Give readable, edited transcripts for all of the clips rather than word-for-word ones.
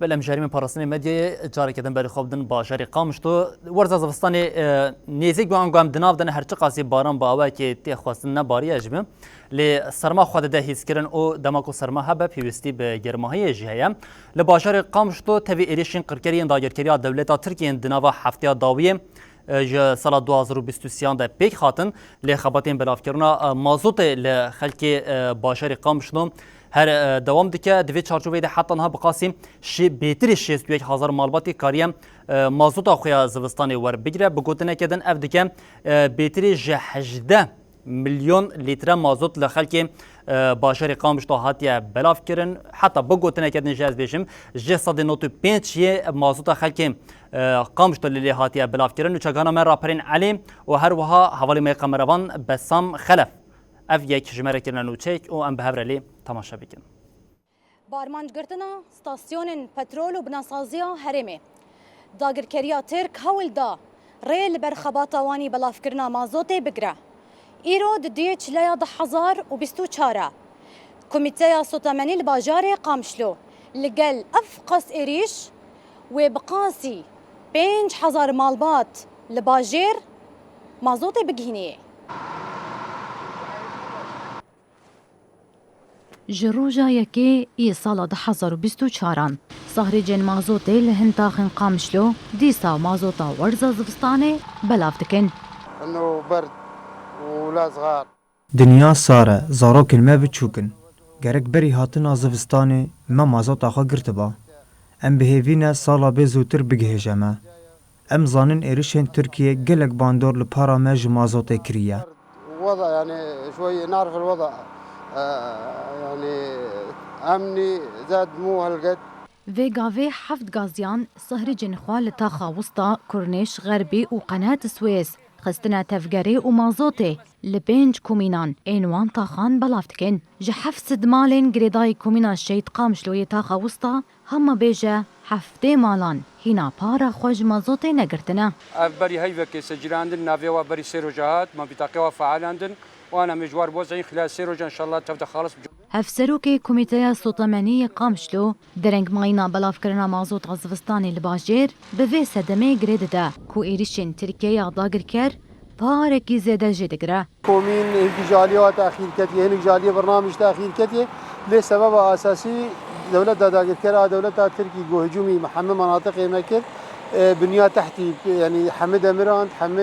بلام جريمة باراسني مديا جاري كدن بري خوبدن باشاري قامشتو ورزا زفستاني نيزيك بان قام دناف دن هرچ قاسي باران باوا كي تي خواستن نباري اجبه ل سرما خود ده هيسكرن او دماكو سرما هبه بيوستي بجرماهي جهيا لباشاري قامشتو تبي إريشين قركرين داگركريا دولتا تركيا دناوا هفتيا داويه ج سال 2023 ده پیک خاطن ل خباتین بلافکرنا مازوت ل خلک باشاری قامشنو هر دوام دکه دوی چارچوبه ده حتی نه بقاسم شی بهتری 61000 مالباتی کاریم مازوت آخویا زوستانی ور بگیره بگوتنه کدن اف دکه بهتری 18 میلیون لیتر مازوت لخلک باشاری قامش تو هاتیه بلاف کرن حتی بگوتنه کدن جاز بیشم جسد نوتو 5 مازوت خلک قامش تو لیلی هاتیه بلاف کرن و چگانا من راپرین علی و هر وها حوالی می قمروان بسام خلف اف یک جمره کرن و چک و ام بهبرلی تماشا بکن. بارمانج گرتنا ستاسیون پترول و بناسازیا هرمه داگرکریا ترک هول دا ریل برخباتا وانی بلاف کرنا مازوته بگره ایرو ددیه 4024 کمیته سوتمنی الباجار قامشلو لگل افقس ایریش و بقاسی 5000 مالبات لباجر مازوته بگهینیه جروجا یکی ای سال 2024 صهر جن مازوته لهنتاخن قامشلو دیسا مازوتا ورزا زفستانه بلافتکن انه برد ولا صغار دنیا ساره زارو کلمه بچوکن گرک بری هاتنا زفستانه ما مازوتا خو گرتبا ام بهیوینه سالا به زوتر بگهجمه ام زانن ایرشن ترکیه گلک باندور لپارا مج مازوته کریه وضع يعني شوي نعرف الوضع يعني امني زاد مو هالقد في غافي حفظ غازيان صهر جنخوال لتاخا وسطا كورنيش غربي وقناة السويس خستنا تفجري ومازوتي لبينج كومينان انوان طاخان بلافتكن جحف سدمالين جريداي كومينا الشيط قامشلو يتاخا وسطا هم بيجا حفتي مالان هنا بارا خوج مازوتي نقرتنا بري هيفك سجلاندن نافيوا بري سيروجات ما بيتاقوا فعالاندن وانا مجوار بوزعي خلال سيروجا ان شاء الله تبدا خالص هفسروكي كوميتيا سوطمانية قامشلو درنگ ماينا بلافكرنا مازوت غزفستاني لباجير بفي سدمي جريد دا كو إيريشين تركيا ضاقر كر باركي زيادة جدقرا كومين هيك جاليه تاخير كتيه هيك جاليه برنامج تاخير كتيه لسبب اساسي دولة داقر كر دولة تركي جو هجومي محمي مناطق مكر بنية تحتي يعني حمد اميران حمي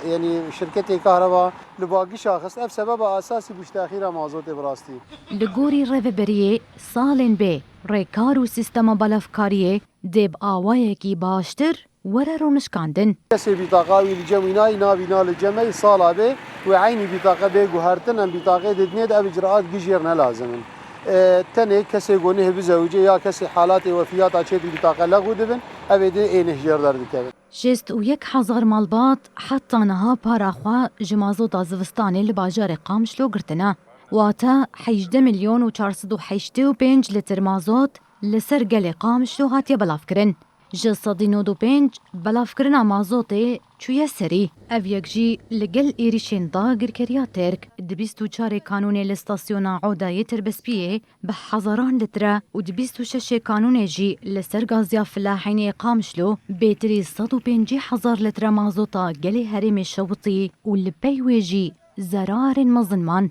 يعني شركة كهرباء لباقي شاخص بسبب اساسي بش تاخير مازوت براستي لغوري ريفبريه سالين بي ريكارو سيستما بلافكاريه ديب آوايكي باشتر ورا رونشكاندن كسي بطاقاوي الجميناي نابينا الجمعي صالة بي وعيني بطاقة بي قهرتن بطاقة ددنيد اب اجراءات جيرنا لازمن تنه کسی گونه بزوجه یا کسی حالات وفیات اچه بطاقه لغو دبن ابد اینه جردار دکن شست و یک هزار مالبات حتی نها پاراخوا جمازو دازوستاني لباجار قامشلو گرتنا واتا 18 مليون و 485 لتر مازوت لسر گل قامشلو هاتیا بلاف کرن جسدی 95 بلاف کرنا مازوته چویا سری او یک جی لگل ایریشین دا گرکریا ترک دبیستو چار کانون لستاسیونا عودای تربسپیه به هزاران لتره و دبیستو شش کانون جی لسر گازیا فلاحین قامشلو بیتری 150,000 لتر مازوتا گل هرم شوطی و لبی جی زرار مظنمان